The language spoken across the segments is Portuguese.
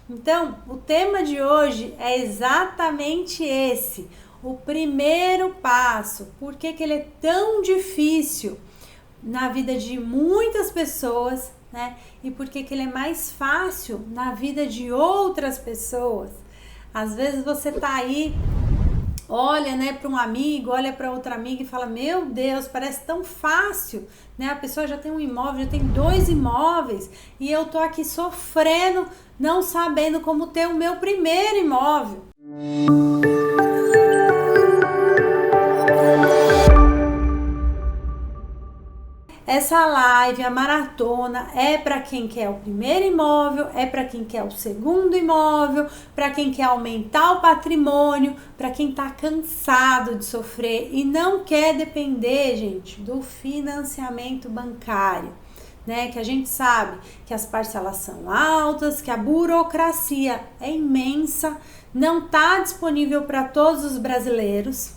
Então, o tema de hoje é exatamente esse, o primeiro passo. Por que que ele é tão difícil na vida de muitas pessoas, né? E por que que ele é mais fácil na vida de outras pessoas? Às vezes você tá aí, olha, né, para um amigo, olha para outra amiga e fala: meu Deus, parece tão fácil, né? A pessoa já tem um imóvel, já tem 2 imóveis e eu tô aqui sofrendo, não sabendo como ter o meu primeiro imóvel. Essa live, a maratona, é para quem quer o primeiro imóvel, é para quem quer o segundo imóvel, para quem quer aumentar o patrimônio, para quem está cansado de sofrer e não quer depender, gente, do financiamento bancário, né? Que a gente sabe que as parcelas são altas, que a burocracia é imensa, não está disponível para todos os brasileiros,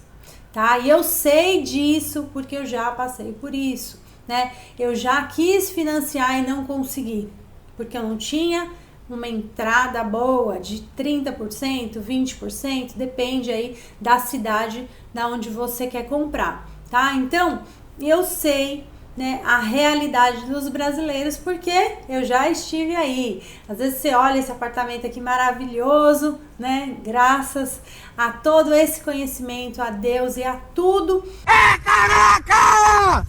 tá? E eu sei disso porque eu já passei por isso. Né? Eu já quis financiar e não consegui, porque eu não tinha uma entrada boa de 30%, 20%, depende aí da cidade da onde você quer comprar, tá? Então, eu sei, né, a realidade dos brasileiros, porque eu já estive aí. Às vezes você olha esse apartamento aqui maravilhoso, né? Graças a todo esse conhecimento, a Deus e a tudo. É, caraca!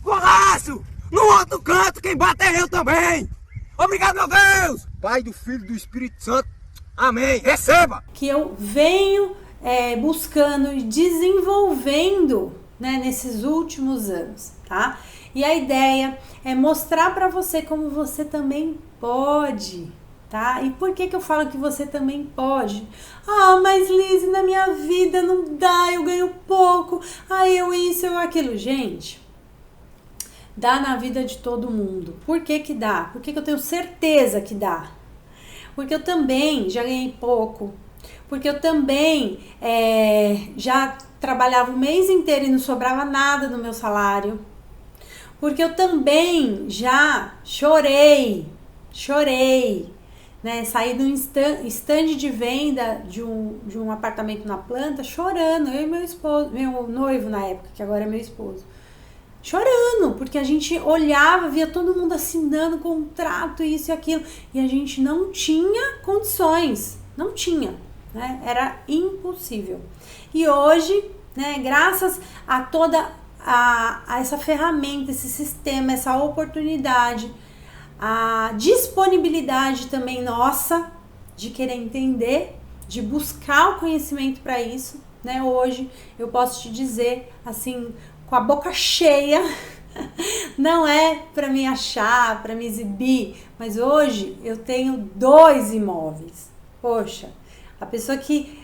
Golaço! No outro canto, quem bate é eu também! Obrigado, meu Deus! Pai, do Filho e do Espírito Santo. Amém! Receba! Que eu venho buscando e desenvolvendo, né, nesses últimos anos, tá? E a ideia é mostrar para você como você também pode, tá? E por que que eu falo que você também pode? Ah, mas Liz, na minha vida não dá, eu ganho pouco, eu isso, eu aquilo. Gente, dá na vida de todo mundo. Por que que dá? Por que que eu tenho certeza que dá? Porque eu também já ganhei pouco. Porque eu também já trabalhava o mês inteiro e não sobrava nada do meu salário. Porque eu também já chorei, né? Saí de um stand de venda de um apartamento na planta, chorando, eu e meu esposo, meu noivo na época, que agora é meu esposo. Chorando, porque a gente olhava, via todo mundo assinando contrato, isso e aquilo, e a gente não tinha condições, não tinha, né? Era impossível. E hoje, né, graças a toda a essa ferramenta, esse sistema, essa oportunidade, a disponibilidade também nossa de querer entender, de buscar o conhecimento para isso, né? Hoje eu posso te dizer, assim, com a boca cheia, não é para me achar, para me exibir, mas hoje eu tenho 2 imóveis. Poxa, a pessoa que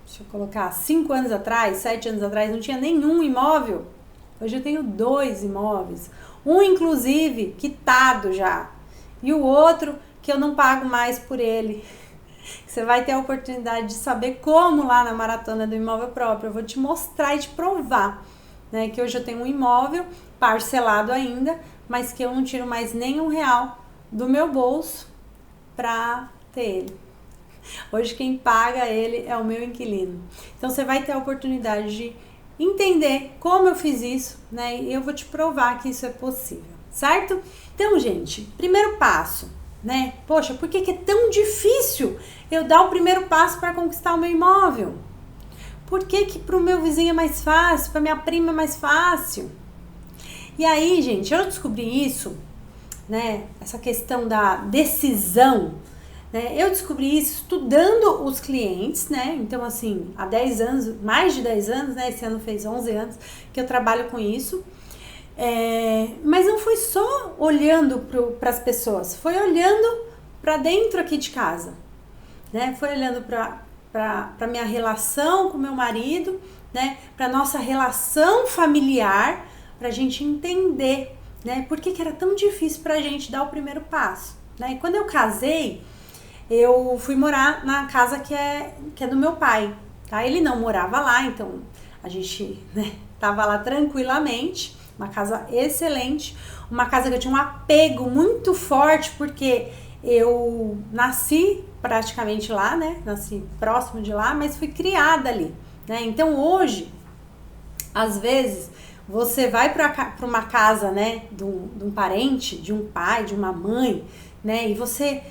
deixa eu colocar, 5 anos atrás, 7 anos atrás, não tinha nenhum imóvel, hoje eu tenho 2 imóveis. Um, inclusive, quitado já, e o outro que eu não pago mais por ele. Você vai ter a oportunidade de saber como lá na Maratona do Imóvel Próprio. Eu vou te mostrar e te provar, né, que hoje eu tenho um imóvel parcelado ainda, mas que eu não tiro mais nenhum real do meu bolso para ter ele. Hoje quem paga ele é o meu inquilino. Então você vai ter a oportunidade de entender como eu fiz isso, né? E eu vou te provar que isso é possível, certo? Então, gente, primeiro passo, né? Poxa, por que que é tão difícil eu dar o primeiro passo para conquistar o meu imóvel? Por que que pro meu vizinho é mais fácil, pra minha prima é mais fácil? E aí, gente, eu descobri isso, né? Essa questão da decisão, né? Eu descobri isso estudando os clientes, né? Então, assim, há 10 anos, mais de 10 anos, né? Esse ano fez 11 anos que eu trabalho com isso. Mas não foi só olhando para as pessoas, foi olhando para dentro aqui de casa, né? Foi olhando para minha relação com meu marido, né? Para nossa relação familiar, para a gente entender, né? Por que era tão difícil para a gente dar o primeiro passo, né? E quando eu casei, eu fui morar na casa que é do meu pai, tá? Ele não morava lá, então a gente, né, tava lá tranquilamente. Uma casa excelente, uma casa que eu tinha um apego muito forte, porque eu nasci praticamente lá, né? Nasci próximo de lá, mas fui criada ali, né? Então hoje, às vezes, você vai para uma casa, né, de um parente, de um pai, de uma mãe, né? E você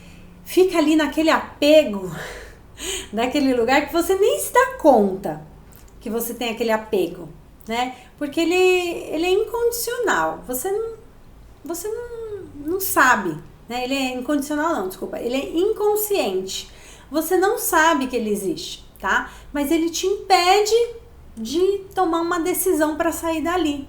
fica ali naquele apego, naquele lugar que você nem se dá conta que você tem aquele apego, né? Porque ele é incondicional. Você não sabe, né? Ele é incondicional não, desculpa. Ele é inconsciente. Você não sabe que ele existe, tá? Mas ele te impede de tomar uma decisão para sair dali.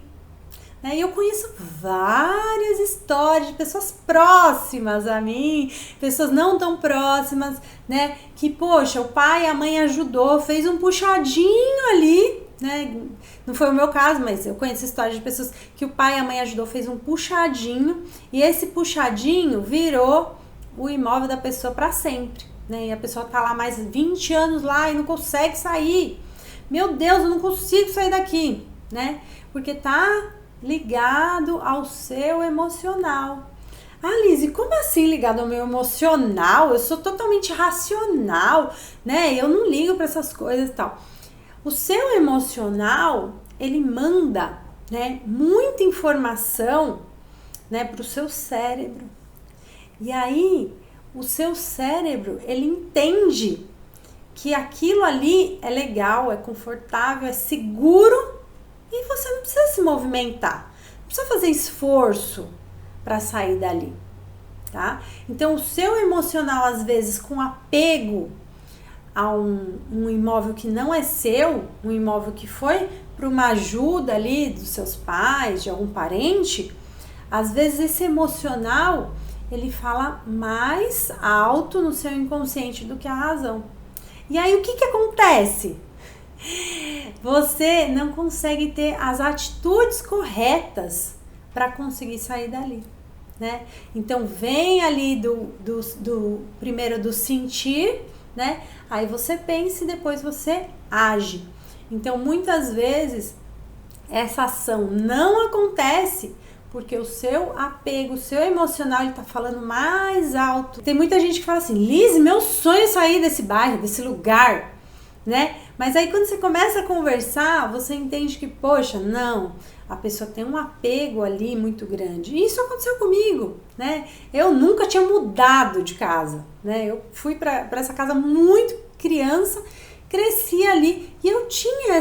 E eu conheço várias histórias de pessoas próximas a mim, pessoas não tão próximas, né? Que, poxa, o pai e a mãe ajudou, fez um puxadinho ali, né? Não foi o meu caso, mas eu conheço histórias de pessoas que o pai e a mãe ajudou, fez um puxadinho, e esse puxadinho virou o imóvel da pessoa para sempre, né? E a pessoa tá lá mais 20 anos lá e não consegue sair. Meu Deus, eu não consigo sair daqui, né? Porque tá ligado ao seu emocional. Ah, Lizy, como assim ligado ao meu emocional? Eu sou totalmente racional, né? Eu não ligo para essas coisas e tal. O seu emocional, ele manda, né, muita informação, né, para o seu cérebro. E aí, o seu cérebro, ele entende que aquilo ali é legal, é confortável, é seguro, e você não precisa se movimentar, não precisa fazer esforço para sair dali, tá? Então, o seu emocional, às vezes, com apego a um imóvel que não é seu, um imóvel que foi para uma ajuda ali dos seus pais, de algum parente, às vezes esse emocional, ele fala mais alto no seu inconsciente do que a razão. E aí, o que acontece? Você não consegue ter as atitudes corretas para conseguir sair dali, né? Então, vem ali primeiro do sentir, né? Aí você pensa e depois você age. Então, muitas vezes, essa ação não acontece porque o seu apego, o seu emocional, ele tá falando mais alto. Tem muita gente que fala assim, Lizy, meu sonho é sair desse bairro, desse lugar, né? Mas aí quando você começa a conversar, você entende que, poxa, não, a pessoa tem um apego ali muito grande. E isso aconteceu comigo, né? Eu nunca tinha mudado de casa, né? Eu fui para essa casa muito criança, cresci ali e eu tinha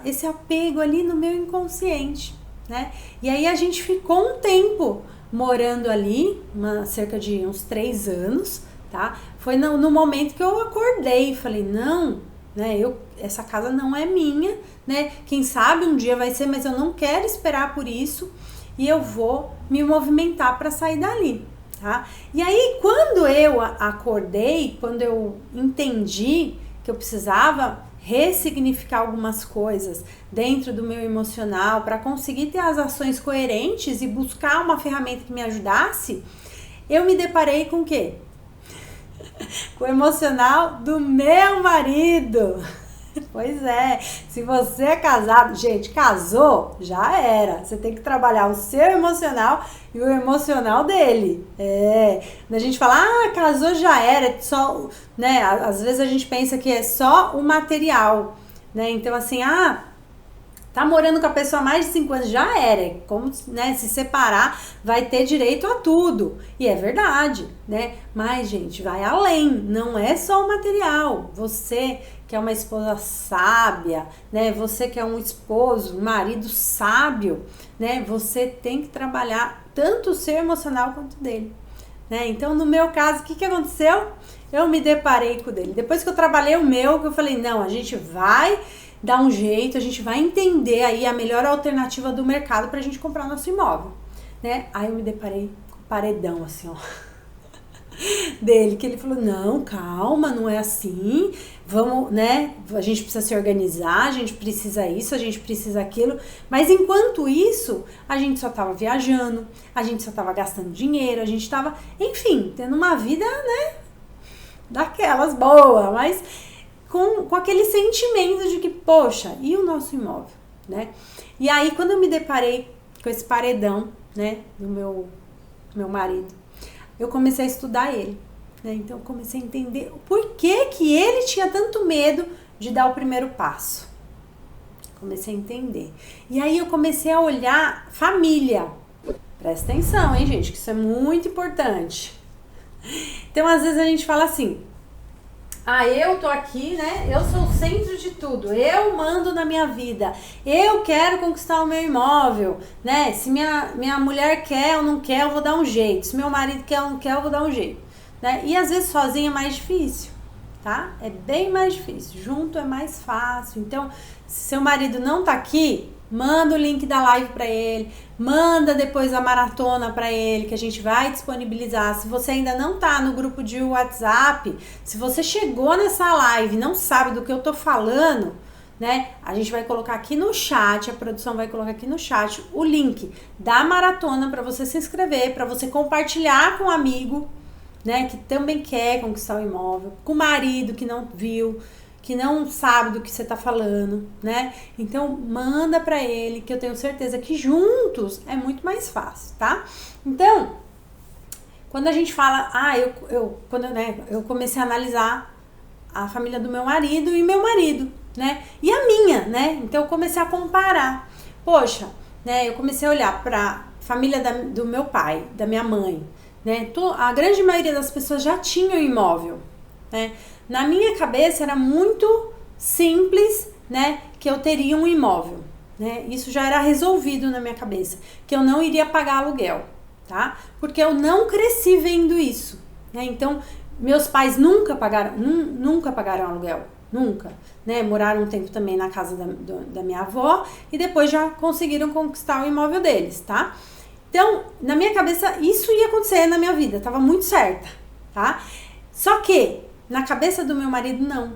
esse apego ali no meu inconsciente, né? E aí a gente ficou um tempo morando ali, cerca de uns 3 anos, tá? Foi no momento que eu acordei e falei, não, né? Essa casa não é minha, né? Quem sabe um dia vai ser, mas eu não quero esperar por isso e eu vou me movimentar para sair dali, tá? E aí, quando eu acordei, quando eu entendi que eu precisava ressignificar algumas coisas dentro do meu emocional para conseguir ter as ações coerentes e buscar uma ferramenta que me ajudasse, eu me deparei com o quê? Com o emocional do meu marido. Pois é, se você é casado, gente, casou, já era. Você tem que trabalhar o seu emocional e o emocional dele. A gente fala, casou, já era, só, né? Às vezes a gente pensa que é só o material, né? Então, assim, tá morando com a pessoa há mais de 5 anos, já era. Como, né, se separar, vai ter direito a tudo. E é verdade, né? Mas, gente, vai além. Não é só o material. Você que é uma esposa sábia, né? Você que é um esposo, um marido sábio, né? Você tem que trabalhar tanto o seu emocional quanto o dele, né? Então, no meu caso, o que aconteceu? Eu me deparei com o dele. Depois que eu trabalhei o meu, que eu falei, não, a gente vai dar um jeito, a gente vai entender aí a melhor alternativa do mercado pra gente comprar nosso imóvel, né? Aí eu me deparei com o paredão, assim, ó, dele, que ele falou, não, calma, não é assim, vamos, né, a gente precisa se organizar, a gente precisa isso, a gente precisa aquilo, mas enquanto isso, a gente só tava viajando, a gente só tava gastando dinheiro, a gente tava, enfim, tendo uma vida, né, daquelas boas, mas com aquele sentimento de que, poxa, e o nosso imóvel, né? E aí, quando eu me deparei com esse paredão, né, do meu marido, eu comecei a estudar ele, né? Então eu comecei a entender por que ele tinha tanto medo de dar o primeiro passo. Comecei a entender. E aí eu comecei a olhar família. Presta atenção, hein, gente, que isso é muito importante. Então, às vezes a gente fala assim, eu tô aqui, né, eu sou o centro de tudo, eu mando na minha vida, eu quero conquistar o meu imóvel, né, se minha mulher quer ou não quer, eu vou dar um jeito, se meu marido quer ou não quer, eu vou dar um jeito, né, e às vezes sozinho é mais difícil, tá, é bem mais difícil, junto é mais fácil. Então, se seu marido não tá aqui, manda o link da live para ele, manda depois a maratona para ele, que a gente vai disponibilizar. Se você ainda não tá no grupo de WhatsApp, se você chegou nessa live e não sabe do que eu tô falando, né, a gente vai colocar aqui no chat, a produção vai colocar aqui no chat o link da maratona para você se inscrever, para você compartilhar com um amigo, né, que também quer conquistar o imóvel, com o marido que não viu, que não sabe do que você tá falando, né? Então, manda pra ele, que eu tenho certeza que juntos é muito mais fácil, tá? Então, quando a gente fala, eu comecei a analisar a família do meu marido e meu marido, né? E a minha, né? Então, eu comecei a comparar. Poxa, né? Eu comecei a olhar pra família do meu pai, da minha mãe, né? A grande maioria das pessoas já tinham imóvel, né? Na minha cabeça era muito simples, né, que eu teria um imóvel, né? Isso já era resolvido na minha cabeça, que eu não iria pagar aluguel, tá? Porque eu não cresci vendo isso, né? Então, meus pais nunca pagaram aluguel, nunca, né? Moraram um tempo também na casa da minha avó e depois já conseguiram conquistar o imóvel deles, tá? Então, na minha cabeça, isso ia acontecer na minha vida, tava muito certa, tá? Só que na cabeça do meu marido, não,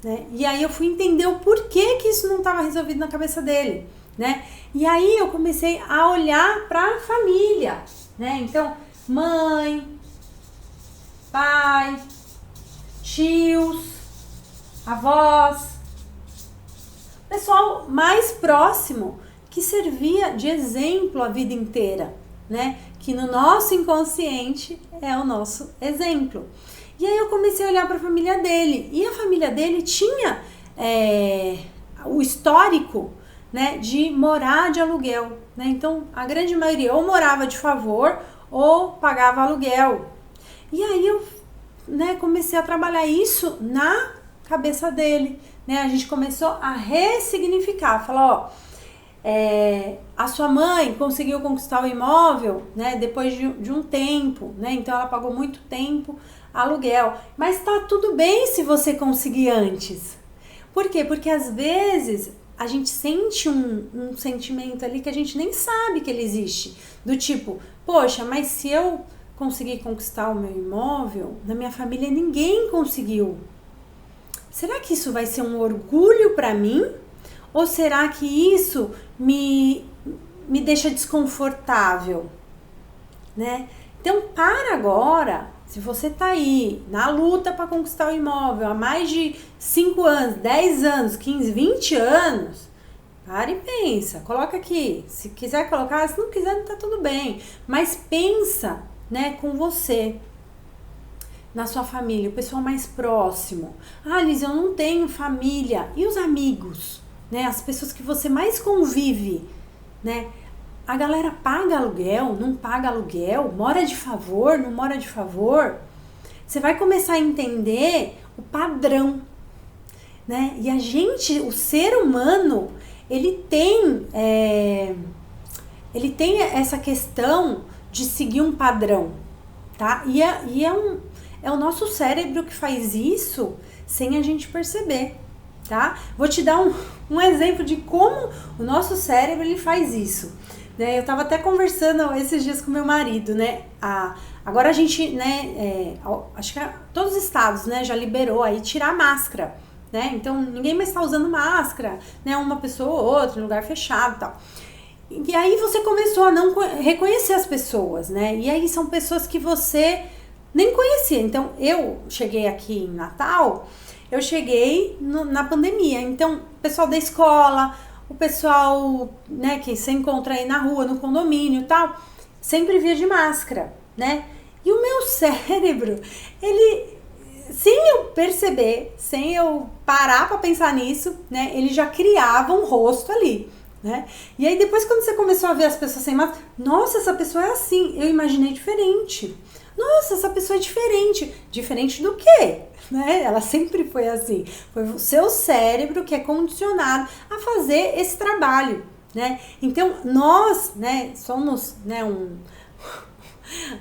né? E aí eu fui entender o porquê que isso não estava resolvido na cabeça dele, né? E aí eu comecei a olhar para a família, né? Então, mãe, pai, tios, avós, pessoal mais próximo que servia de exemplo a vida inteira, né? Que no nosso inconsciente é o nosso exemplo. E aí eu comecei a olhar para a família dele. E a família dele tinha o histórico, né, de morar de aluguel, né? Então, a grande maioria ou morava de favor ou pagava aluguel. E aí eu, né, comecei a trabalhar isso na cabeça dele, né? A gente começou a ressignificar. Falar, a sua mãe conseguiu conquistar o imóvel, né, depois de um tempo, né? Então, ela pagou muito tempo aluguel, mas tá tudo bem se você conseguir antes. Por quê? Porque às vezes a gente sente um sentimento ali que a gente nem sabe que ele existe, do tipo, poxa, mas se eu conseguir conquistar o meu imóvel, na minha família ninguém conseguiu. Será que isso vai ser um orgulho para mim? Ou será que isso me deixa desconfortável, né? Então, para agora. Se você tá aí na luta para conquistar o imóvel há mais de 5 anos, 10 anos, 15, 20 anos, para e pensa, coloca aqui. Se quiser colocar, se não quiser, não tá tudo bem. Mas pensa, né, com você, na sua família, o pessoal mais próximo. Liz, eu não tenho família. E os amigos, né, as pessoas que você mais convive, né? A galera paga aluguel, não paga aluguel, mora de favor, não mora de favor. Você vai começar a entender o padrão, né? E a gente, o ser humano, ele tem essa questão de seguir um padrão, tá? E é o nosso cérebro que faz isso sem a gente perceber, tá? Vou te dar um exemplo de como o nosso cérebro ele faz isso. Né, eu tava até conversando esses dias com meu marido, né? Agora a gente, né? Acho que todos os estados, né, já liberou aí tirar a máscara, né? Então ninguém mais está usando máscara, né? Uma pessoa ou outra, em lugar fechado e tal. E aí você começou a não reconhecer as pessoas, né? E aí são pessoas que você nem conhecia. Então eu cheguei aqui em Natal, eu cheguei na pandemia. Então o pessoal da escola, o pessoal, né, que você encontra aí na rua, no condomínio e tal, sempre via de máscara, né? E o meu cérebro, ele, sem eu perceber, sem eu parar para pensar nisso, né, ele já criava um rosto ali, né? E aí depois quando você começou a ver as pessoas sem máscara, nossa, essa pessoa é assim, eu imaginei diferente. Nossa, essa pessoa é diferente. Diferente do quê? Né? Ela sempre foi assim. Foi o seu cérebro que é condicionado a fazer esse trabalho, né? Então, nós, né, somos, né,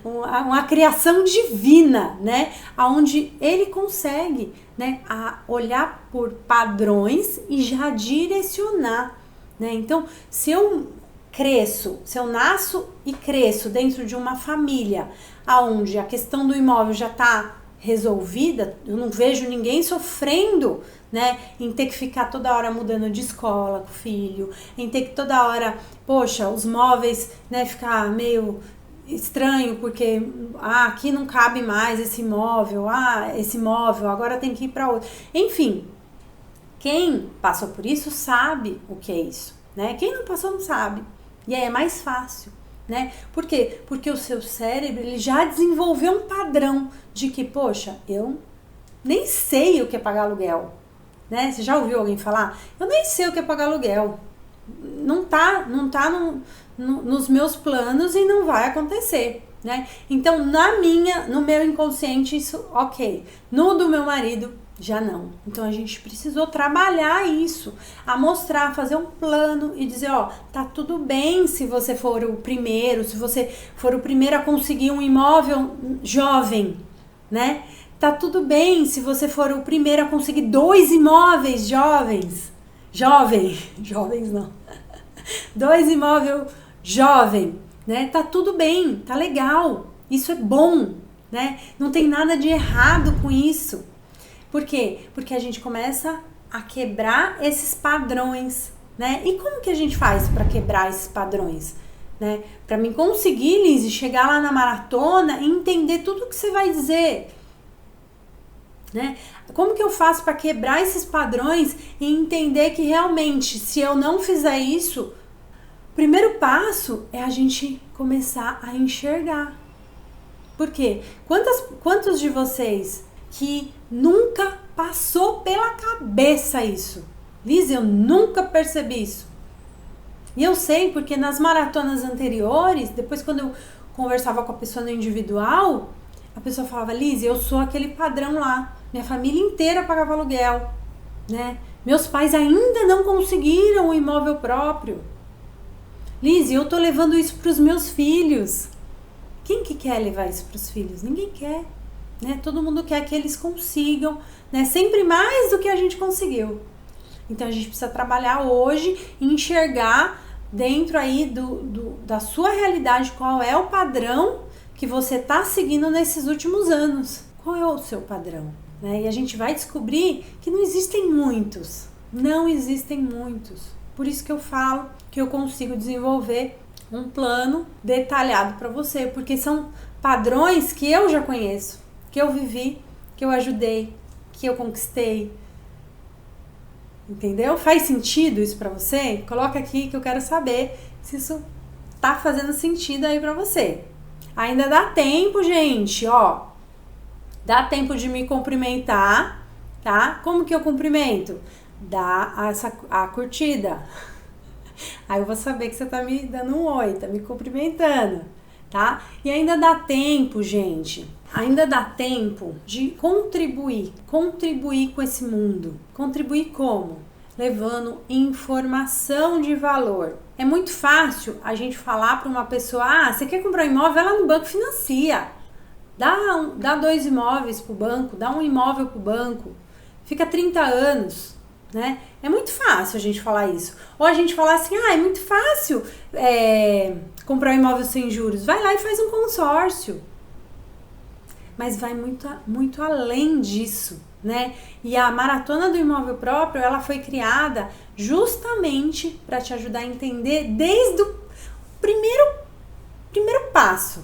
uma criação divina, né? Onde ele consegue, né, a olhar por padrões e já direcionar, né? Então, se eu nasço e cresço dentro de uma família onde a questão do imóvel já está resolvida, eu não vejo ninguém sofrendo, né, em ter que ficar toda hora mudando de escola com o filho, em ter que toda hora, poxa, os móveis, né, ficar meio estranho porque aqui não cabe mais esse móvel, esse móvel agora tem que ir para outro. Enfim, quem passou por isso sabe o que é isso, né? Quem não passou não sabe. E aí é mais fácil, né? Por quê? Porque o seu cérebro, ele já desenvolveu um padrão de que, poxa, eu nem sei o que é pagar aluguel, né? Você já ouviu alguém falar? Eu nem sei o que é pagar aluguel. Não tá nos meus planos e não vai acontecer, né? Então, no meu inconsciente, isso, ok. No do meu marido, já não. Então, a gente precisou trabalhar isso, a mostrar, fazer um plano e dizer, ó, tá tudo bem se você for o primeiro, se você for o primeiro a conseguir um imóvel jovem, né? Tá tudo bem se você for o primeiro a conseguir 2 imóveis jovens não. 2 imóveis jovem, né? Tá tudo bem, tá legal. Isso é bom, né? Não tem nada de errado com isso. Por quê? Porque a gente começa a quebrar esses padrões, né? E como que a gente faz para quebrar esses padrões, né? Para mim conseguir, Liz, chegar lá na maratona e entender tudo que você vai dizer, né? Como que eu faço para quebrar esses padrões e entender que realmente, se eu não fizer isso, o primeiro passo é a gente começar a enxergar. Por quê? Quantos de vocês que nunca passou pela cabeça isso? Liz, eu nunca percebi isso. E eu sei porque nas maratonas anteriores, depois quando eu conversava com a pessoa no individual, a pessoa falava, Liz, eu sou aquele padrão lá. Minha família inteira pagava aluguel, né? Meus pais ainda não conseguiram um imóvel próprio. Liz, eu tô levando isso para os meus filhos. Quem que quer levar isso para os filhos? Ninguém quer, né? Todo mundo quer que eles consigam, né? Sempre mais do que a gente conseguiu. Então a gente precisa trabalhar hoje e enxergar dentro aí da sua realidade qual é o padrão que você tá seguindo nesses últimos anos. Qual é o seu padrão? Né? E a gente vai descobrir que não existem muitos. Não existem muitos. Por isso que eu falo que eu consigo desenvolver um plano detalhado para você, porque são padrões que eu já conheço, que eu vivi, que eu ajudei, que eu conquistei. Entendeu? Faz sentido isso para você? Coloca aqui que eu quero saber se isso tá fazendo sentido aí para você. Ainda dá tempo, gente, ó. Dá tempo de me cumprimentar, tá? Como que eu cumprimento? Dá a curtida. Aí eu vou saber que você tá me dando um oi, tá me cumprimentando, tá? E ainda dá tempo, gente. Ainda dá tempo de contribuir com esse mundo. Contribuir como? Levando informação de valor. É muito fácil a gente falar para uma pessoa, você quer comprar um imóvel? Vai lá no banco, financia. Dá 2 imóveis pro banco, dá um imóvel pro banco. Fica 30 anos, né? É muito fácil a gente falar isso. Ou a gente falar assim, é muito fácil comprar um imóvel sem juros. Vai lá e faz um consórcio. Mas vai muito além disso, né? E a Maratona do Imóvel Próprio, ela foi criada justamente para te ajudar a entender desde o primeiro passo,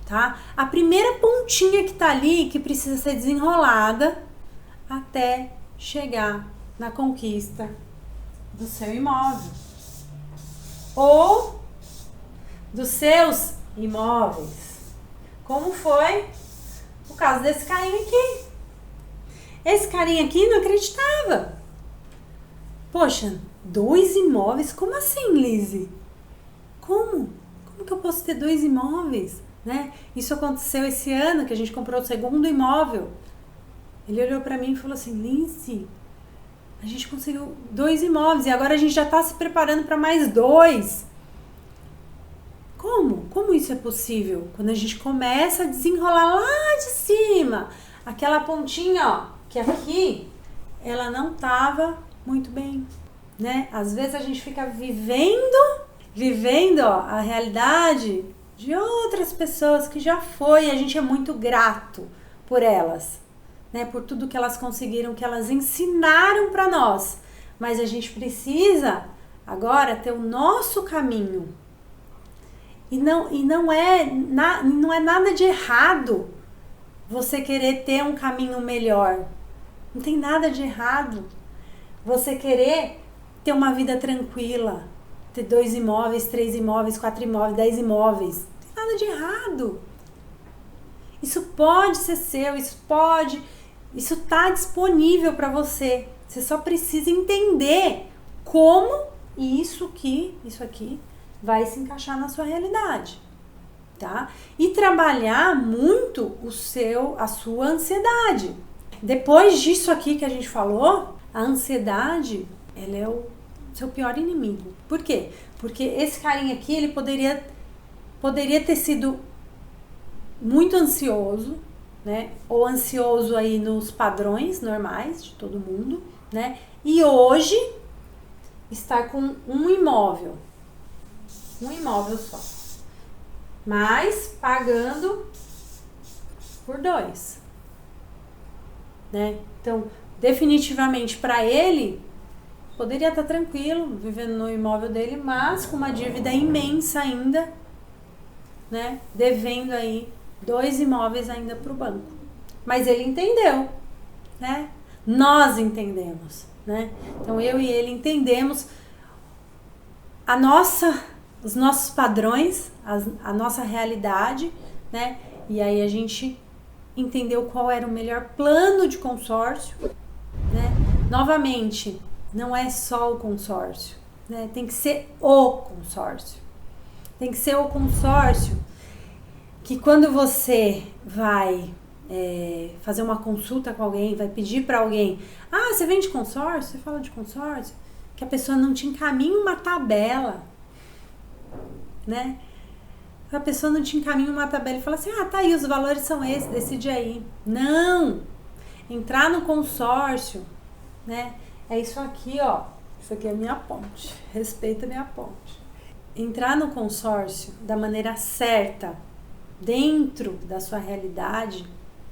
tá? A primeira pontinha que tá ali, que precisa ser desenrolada até chegar na conquista do seu imóvel ou dos seus imóveis. como foi o caso desse carinha aqui. Esse carinha aqui não acreditava. Poxa, 2 imóveis? Como assim, Lizzy? Como? Como que eu posso ter 2 imóveis? Né? Isso aconteceu esse ano, que a gente comprou o 2º imóvel. Ele olhou pra mim e falou assim, Lizzy, a gente conseguiu 2 imóveis e agora a gente já tá se preparando para mais 2. Como? Como isso é possível? Quando a gente começa a desenrolar lá de cima, aquela pontinha, ó, que aqui, ela não tava muito bem, né? Às vezes a gente fica vivendo, ó, a realidade de outras pessoas que já foi, e a gente é muito grato por elas, né? Por tudo que elas conseguiram, que elas ensinaram para nós. Mas a gente precisa agora ter o nosso caminho. E não é nada de errado você querer ter um caminho melhor. Não tem nada de errado você querer ter uma vida tranquila, ter 2 imóveis, 3 imóveis, 4 imóveis, 10 imóveis. Não tem nada de errado. Isso pode ser seu, isso tá disponível para você. Você só precisa entender como isso aqui vai se encaixar na sua realidade, tá? E trabalhar muito a sua ansiedade. Depois disso aqui que a gente falou, a ansiedade, ela é o seu pior inimigo. Por quê? Porque esse carinha aqui, ele poderia ter sido muito ansioso, né? Ou ansioso aí nos padrões normais de todo mundo, né? E hoje está com um imóvel só, mas pagando por 2, né? Então, definitivamente para ele poderia estar tranquilo vivendo no imóvel dele, mas com uma dívida imensa ainda, né? Devendo aí 2 imóveis ainda para o banco. Mas ele entendeu, né? Nós entendemos, né? Então eu e ele entendemos os nossos padrões, a nossa realidade, né? E aí a gente entendeu qual era o melhor plano de consórcio, né? Novamente, não é só o consórcio, né? Tem que ser o consórcio. Tem que ser o consórcio que quando você vai fazer uma consulta com alguém, vai pedir para alguém, você vende consórcio? Você fala de consórcio? Que a pessoa não te encaminha uma tabela, né? A pessoa não te encaminha uma tabela e fala assim, tá aí, os valores são esses, decide aí. Não! Entrar no consórcio, né? É isso aqui, ó. Isso aqui é a minha ponte. Respeita a minha ponte. Entrar no consórcio da maneira certa, dentro da sua realidade,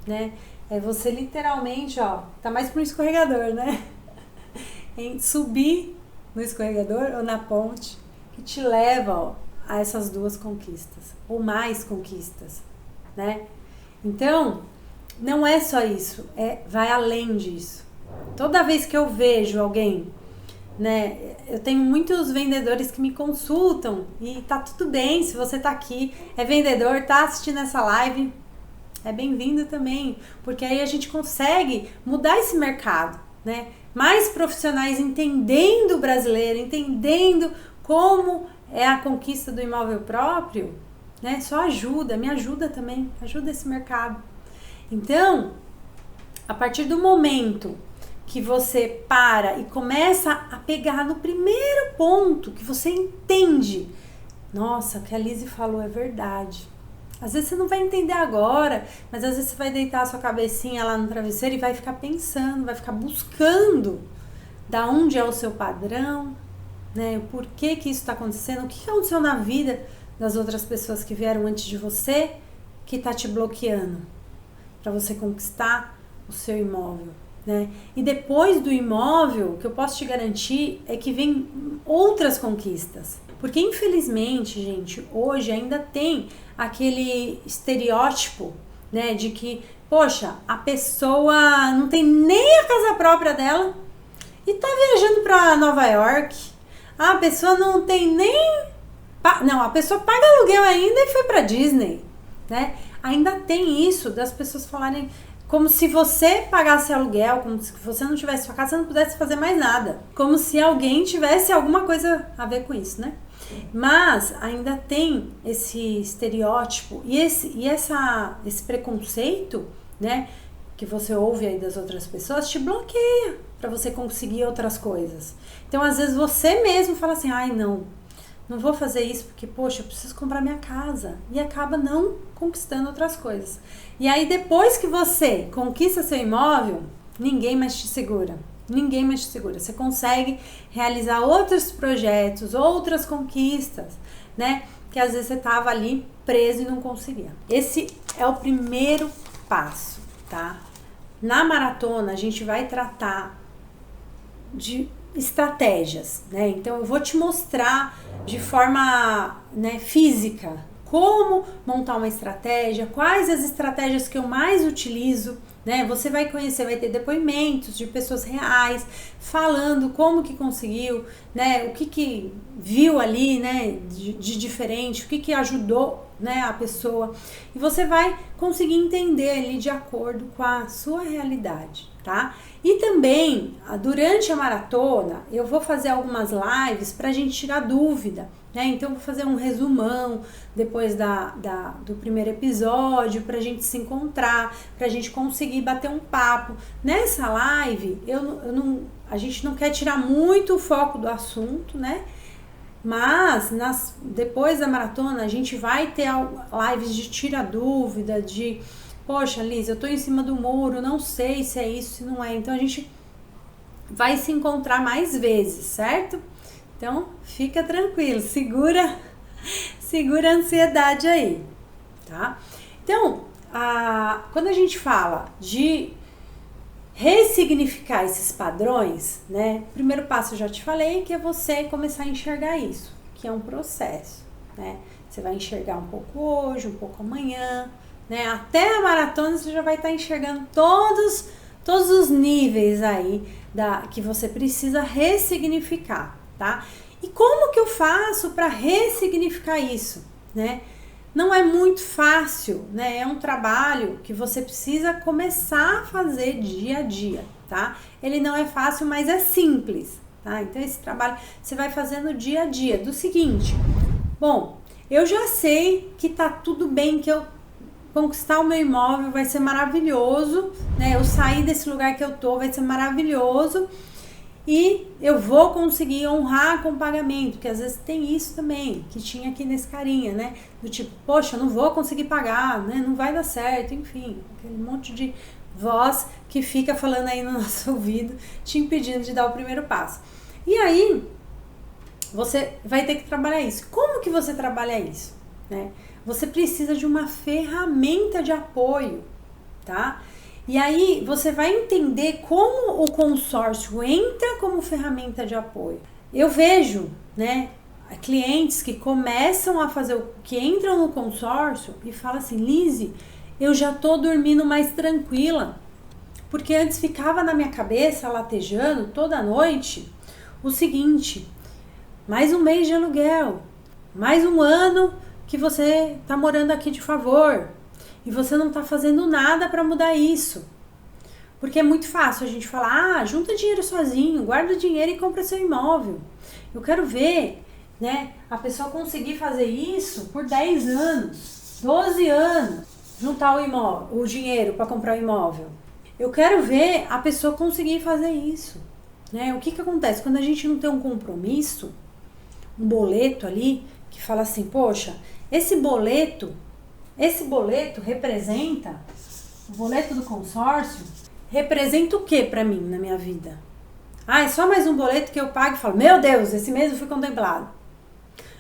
né? É você literalmente, ó, tá mais pro escorregador, né? Subir no escorregador ou na ponte que te leva, ó, a essas 2 conquistas, ou mais conquistas, né? Então, não é só isso, vai além disso. Toda vez que eu vejo alguém, né, eu tenho muitos vendedores que me consultam e tá tudo bem se você tá aqui, é vendedor, tá assistindo essa live, é bem-vindo também, porque aí a gente consegue mudar esse mercado, né? Mais profissionais entendendo o brasileiro, entendendo como é a conquista do imóvel próprio, né? Só ajuda, me ajuda também, ajuda esse mercado. Então, a partir do momento que você para e começa a pegar no primeiro ponto, que você entende, nossa, o que a Lizzy falou é verdade. Às vezes você não vai entender agora, mas às vezes você vai deitar a sua cabecinha lá no travesseiro e vai ficar pensando, vai ficar buscando da onde é o seu padrão, né? O porquê que isso está acontecendo, o que aconteceu na vida das outras pessoas que vieram antes de você que está te bloqueando para você conquistar o seu imóvel, né? E depois do imóvel, o que eu posso te garantir é que vem outras conquistas. Porque infelizmente, gente, hoje ainda tem aquele estereótipo, né, de que, poxa, a pessoa não tem nem a casa própria dela e tá viajando para Nova York. A pessoa não tem nem... Não, a pessoa paga aluguel ainda e foi para Disney, né? ainda tem isso das pessoas falarem como se você pagasse aluguel, como se você não tivesse sua casa, você não pudesse fazer mais nada. Como se alguém tivesse alguma coisa a ver com isso, né? Mas ainda tem esse estereótipo e esse preconceito, né, que você ouve aí das outras pessoas, te bloqueia para você conseguir outras coisas. Então, às vezes, você mesmo fala assim, ai, não vou fazer isso porque, poxa, eu preciso comprar minha casa. E acaba não conquistando outras coisas. E aí, depois que você conquista seu imóvel, ninguém mais te segura. Ninguém mais te segura. Você consegue realizar outros projetos, outras conquistas, né? Que às vezes você estava ali preso e não conseguia. Esse é o primeiro passo, tá? Na maratona, a gente vai tratar de estratégias, né? Então, eu vou te mostrar de forma, né, física como montar uma estratégia, quais as estratégias que eu mais utilizo, né? Você vai conhecer, vai ter depoimentos de pessoas reais falando como que conseguiu, né? O que viu ali, né? De diferente, o que ajudou, né, a pessoa. E você vai conseguir entender ali de acordo com a sua realidade, tá? E também, durante a maratona, eu vou fazer algumas lives pra gente tirar dúvida, né? Então, eu vou fazer um resumão depois do primeiro episódio, pra gente se encontrar, pra gente conseguir bater um papo. Nessa live, a gente não quer tirar muito o foco do assunto, né? Mas, depois da maratona, a gente vai ter lives de tira dúvida, de... Poxa, Liz, eu tô em cima do muro, não sei se é isso, se não é. Então, a gente vai se encontrar mais vezes, certo? Então, fica tranquilo, segura a ansiedade aí, tá? Então, quando a gente fala de ressignificar esses padrões, né? O primeiro passo eu já te falei, que é você começar a enxergar isso, que é um processo, né? Você vai enxergar um pouco hoje, um pouco amanhã, né? Até a maratona você já vai estar enxergando todos os níveis aí que você precisa ressignificar, tá? E como que eu faço para ressignificar isso, né? Não é muito fácil, né? É um trabalho que você precisa começar a fazer dia a dia, tá? Ele não é fácil, mas é simples, tá? Então, esse trabalho você vai fazendo dia a dia, do seguinte: bom, eu já sei que tá tudo bem, que eu conquistar o meu imóvel vai ser maravilhoso, né? Eu sair desse lugar que eu tô vai ser maravilhoso e eu vou conseguir honrar com pagamento, que às vezes tem isso também, que tinha aqui nesse carinha, né? Do tipo, poxa, eu não vou conseguir pagar, né? Não vai dar certo, enfim, aquele monte de voz que fica falando aí no nosso ouvido, te impedindo de dar o primeiro passo. E aí, você vai ter que trabalhar isso. Como que você trabalha isso, né? Você precisa de uma ferramenta de apoio, tá? E aí você vai entender como o consórcio entra como ferramenta de apoio. Eu vejo, né, clientes que começam a fazer, que entram no consórcio e falam assim: Lize, eu já tô dormindo mais tranquila, porque antes ficava na minha cabeça latejando toda noite o seguinte: mais um mês de aluguel, mais um ano que você tá morando aqui de favor e você não tá fazendo nada para mudar isso. Porque é muito fácil a gente falar: junta dinheiro sozinho, guarda o dinheiro e compra seu imóvel. Eu quero ver, né, a pessoa conseguir fazer isso por 10 anos, 12 anos, juntar o dinheiro para comprar o imóvel. Eu quero ver a pessoa conseguir fazer isso, né? O que acontece? Quando a gente não tem um compromisso, um boleto ali, que fala assim: poxa, esse boleto representa, o boleto do consórcio representa o que para mim na minha vida? É só mais um boleto que eu pago e falo: meu Deus, esse mês eu fui contemplado.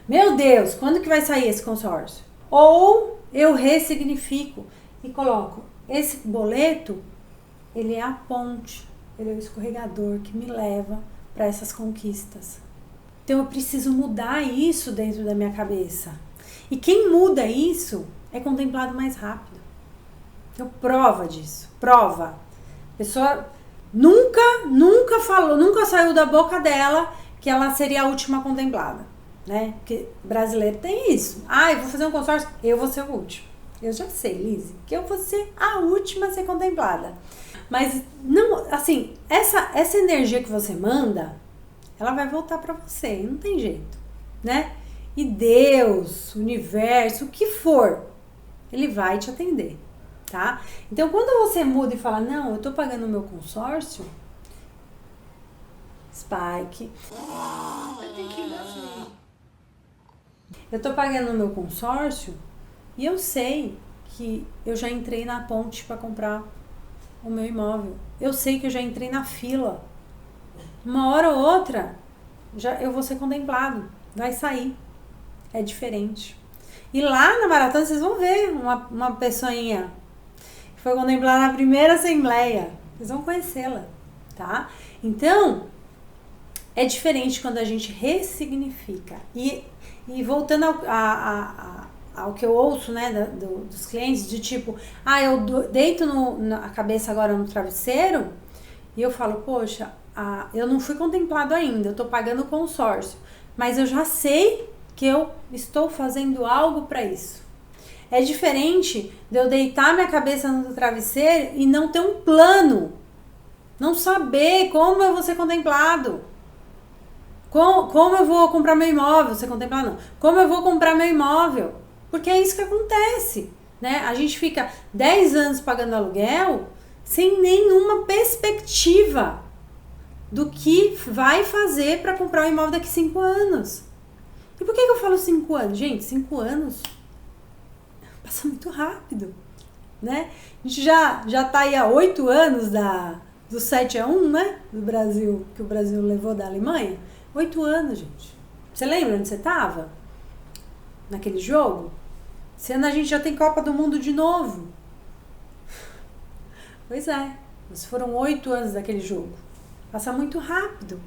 Meu Deus, quando que vai sair esse consórcio? Ou eu ressignifico e coloco: esse boleto, ele é a ponte, ele é o escorregador que me leva para essas conquistas. Então eu preciso mudar isso dentro da minha cabeça. E quem muda isso é contemplado mais rápido. Então prova disso, prova. A pessoa nunca falou, nunca saiu da boca dela que ela seria a última contemplada, né? Porque brasileiro tem isso. Eu vou fazer um consórcio, eu vou ser o último, Eu já sei, Lise, que eu vou ser a última a ser contemplada. Mas, não, assim, essa energia que você manda, ela vai voltar pra você, não tem jeito, né? E Deus, o universo, o que for, ele vai te atender, tá? Então, quando você muda e fala, não, eu tô pagando o meu consórcio, Spike, eu tô pagando o meu consórcio e eu sei que eu já entrei na ponte para comprar o meu imóvel. Eu sei que eu já entrei na fila. Uma hora ou outra, eu vou ser contemplado. Vai sair. É diferente. E lá na maratona vocês vão ver uma pessoinha que foi contemplada na primeira assembleia. Vocês vão conhecê-la, tá? Então, é diferente quando a gente ressignifica. E voltando ao que eu ouço, né, dos clientes, de tipo, eu deito a cabeça agora no travesseiro e eu falo, poxa, eu não fui contemplado ainda, eu tô pagando o consórcio, mas eu já sei que eu estou fazendo algo para isso. É diferente de eu deitar minha cabeça no travesseiro e não ter um plano, não saber como eu vou ser contemplado. Como eu vou comprar meu imóvel? Ser contemplado não. Como eu vou comprar meu imóvel? Porque é isso que acontece, né? A gente fica 10 anos pagando aluguel sem nenhuma perspectiva do que vai fazer para comprar um imóvel daqui 5 anos. E por que eu falo 5 anos? Gente, 5 anos passa muito rápido, né? A gente já tá aí há 8 anos do 7-1, né? Do Brasil, que o Brasil levou da Alemanha. 8 anos, gente. Você lembra onde você tava? Naquele jogo? Esse ano a gente já tem Copa do Mundo de novo. Pois é. Mas foram 8 anos daquele jogo. Passa muito rápido.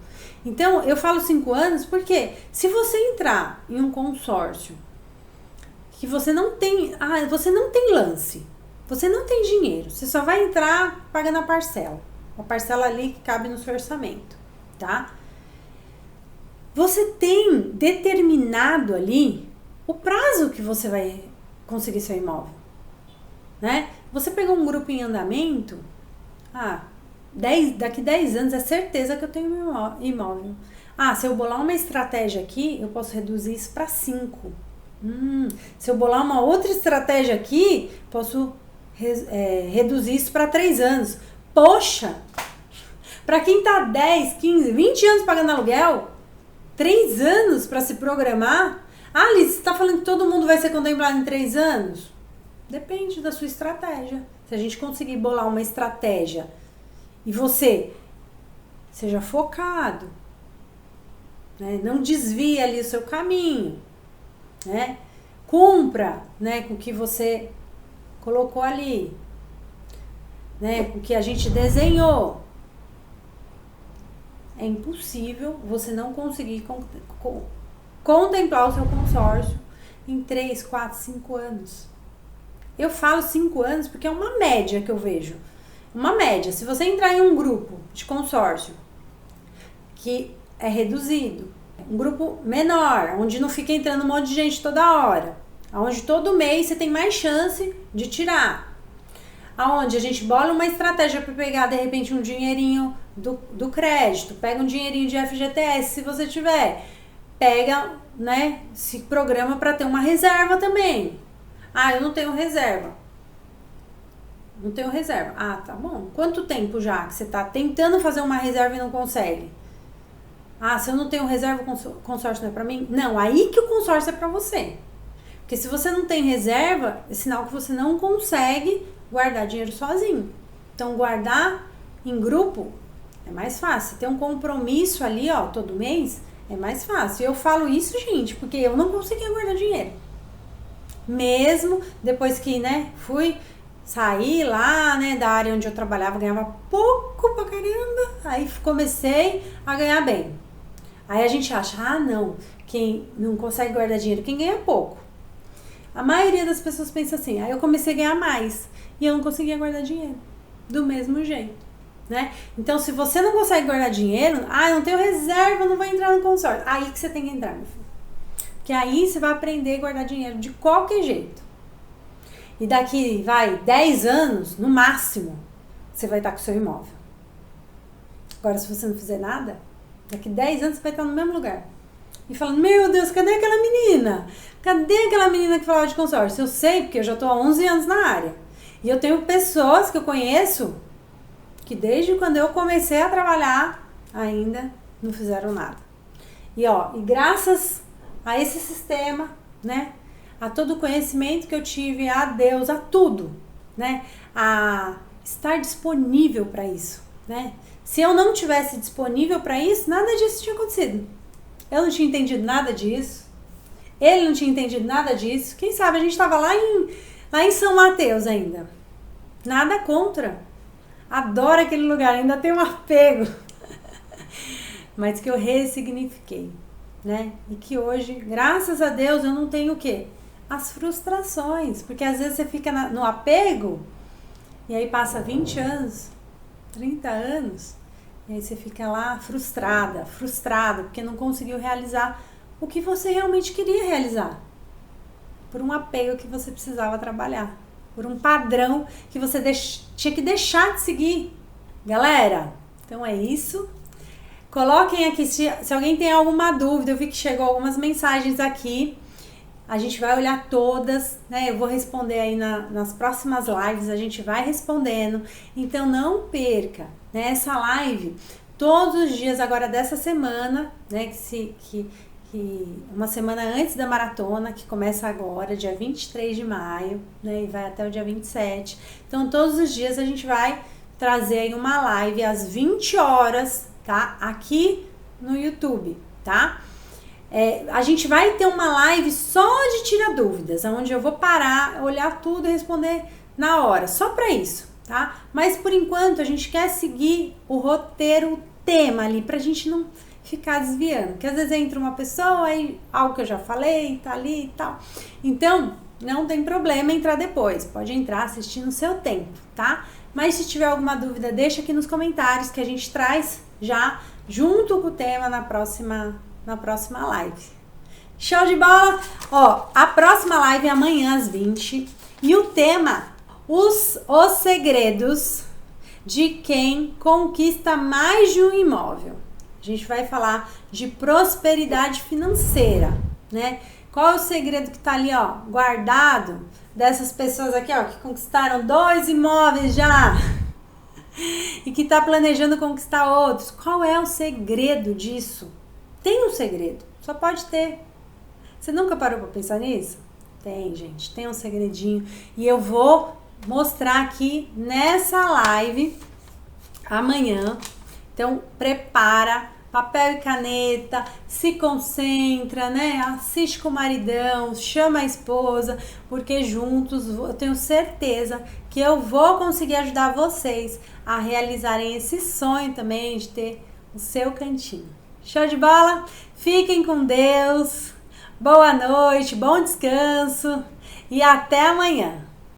Então, eu falo 5 anos porque se você entrar em um consórcio que você não tem lance, você não tem dinheiro, você só vai entrar pagando a parcela. Uma parcela ali que cabe no seu orçamento, tá? Você tem determinado ali o prazo que você vai conseguir seu imóvel, né? Você pegou um grupo em andamento, daqui 10 anos é certeza que eu tenho meu imóvel. Se eu bolar uma estratégia aqui, eu posso reduzir isso para 5. Se eu bolar uma outra estratégia aqui, posso reduzir isso para 3 anos. Poxa! Para quem tá 10, 15, 20 anos pagando aluguel, 3 anos para se programar? Alice, você tá falando que todo mundo vai ser contemplado em 3 anos? Depende da sua estratégia. Se a gente conseguir bolar uma estratégia e você seja focado, né? Não desvie ali o seu caminho, né? Cumpra, né, com o que você colocou ali, né, com o que a gente desenhou. É impossível você não conseguir contemplar o seu consórcio em 3, 4, 5 anos. Eu falo 5 anos porque é uma média que eu vejo. Uma média. Se você entrar em um grupo de consórcio que é reduzido, um grupo menor, onde não fica entrando um monte de gente toda hora, onde todo mês você tem mais chance de tirar, aonde a gente bola uma estratégia para pegar de repente um dinheirinho do crédito, pega um dinheirinho de FGTS se você tiver, pega, né, se programa para ter uma reserva também. Eu não tenho reserva. Não tenho reserva. Tá bom. Quanto tempo já que você tá tentando fazer uma reserva e não consegue? Se eu não tenho reserva, o consórcio não é pra mim? Não, aí que o consórcio é pra você. Porque se você não tem reserva, é sinal que você não consegue guardar dinheiro sozinho. Então, guardar em grupo é mais fácil. Ter um compromisso ali, todo mês, é mais fácil. Eu falo isso, gente, porque eu não conseguia guardar dinheiro. Mesmo depois que, né, saí lá, né, da área onde eu trabalhava, ganhava pouco pra caramba, aí comecei a ganhar bem. Aí a gente acha, não, quem não consegue guardar dinheiro, quem ganha pouco. A maioria das pessoas pensa assim, aí eu comecei a ganhar mais, e eu não conseguia guardar dinheiro, do mesmo jeito, né? Então, se você não consegue guardar dinheiro, eu não tenho reserva, não vou entrar no consórcio, aí que você tem que entrar, meu filho. Porque aí você vai aprender a guardar dinheiro de qualquer jeito. E daqui, 10 anos, no máximo, você vai estar com o seu imóvel. Agora, se você não fizer nada, daqui 10 anos você vai estar no mesmo lugar. E falando, meu Deus, cadê aquela menina? Cadê aquela menina que falava de consórcio? Eu sei, porque eu já estou há 11 anos na área. E eu tenho pessoas que eu conheço que desde quando eu comecei a trabalhar, ainda não fizeram nada. E graças a esse sistema, né? A todo o conhecimento que eu tive, a Deus, a tudo, né? A estar disponível para isso, né? Se eu não tivesse disponível para isso, nada disso tinha acontecido. Eu não tinha entendido nada disso. Ele não tinha entendido nada disso. Quem sabe a gente estava lá em São Mateus ainda. Nada contra. Adoro aquele lugar, ainda tem um apego. Mas que eu ressignifiquei, né? E que hoje, graças a Deus, eu não tenho o quê? As frustrações. Porque às vezes você fica no apego e aí passa 20 anos, 30 anos, e aí você fica lá frustrado, porque não conseguiu realizar o que você realmente queria realizar. Por um apego que você precisava trabalhar. Por um padrão que você tinha que deixar de seguir. Galera, então é isso. Coloquem aqui se alguém tem alguma dúvida. Eu vi que chegou algumas mensagens aqui. A gente vai olhar todas, né? Eu vou responder aí nas próximas lives, a gente vai respondendo. Então não perca, né, essa live todos os dias agora dessa semana, né? Que uma semana antes da maratona, que começa agora, dia 23 de maio, né? E vai até o dia 27. Então todos os dias a gente vai trazer aí uma live às 20 horas, tá? Aqui no YouTube, tá? A gente vai ter uma live só de tirar dúvidas, onde eu vou parar, olhar tudo e responder na hora, só para isso, tá? Mas por enquanto a gente quer seguir o roteiro, o tema ali, pra gente não ficar desviando, porque às vezes entra uma pessoa, aí algo que eu já falei, tá ali e tal. Então, não tem problema entrar depois, pode entrar, assistir no seu tempo, tá? Mas se tiver alguma dúvida, deixa aqui nos comentários que a gente traz já junto com o tema na próxima live. Show de bola? A próxima live é amanhã às 20 e o tema, os segredos de quem conquista mais de um imóvel. A gente vai falar de prosperidade financeira, né? Qual é o segredo que tá ali, guardado dessas pessoas aqui, que conquistaram 2 imóveis já e que tá planejando conquistar outros? Qual é o segredo disso? Tem um segredo, só pode ter. Você nunca parou para pensar nisso? Tem, gente, tem um segredinho. E eu vou mostrar aqui nessa live amanhã. Então, prepara papel e caneta, se concentra, né? Assiste com o maridão, chama a esposa, porque juntos eu tenho certeza que eu vou conseguir ajudar vocês a realizarem esse sonho também de ter o seu cantinho. Show de bola? Fiquem com Deus. Boa noite, bom descanso e até amanhã.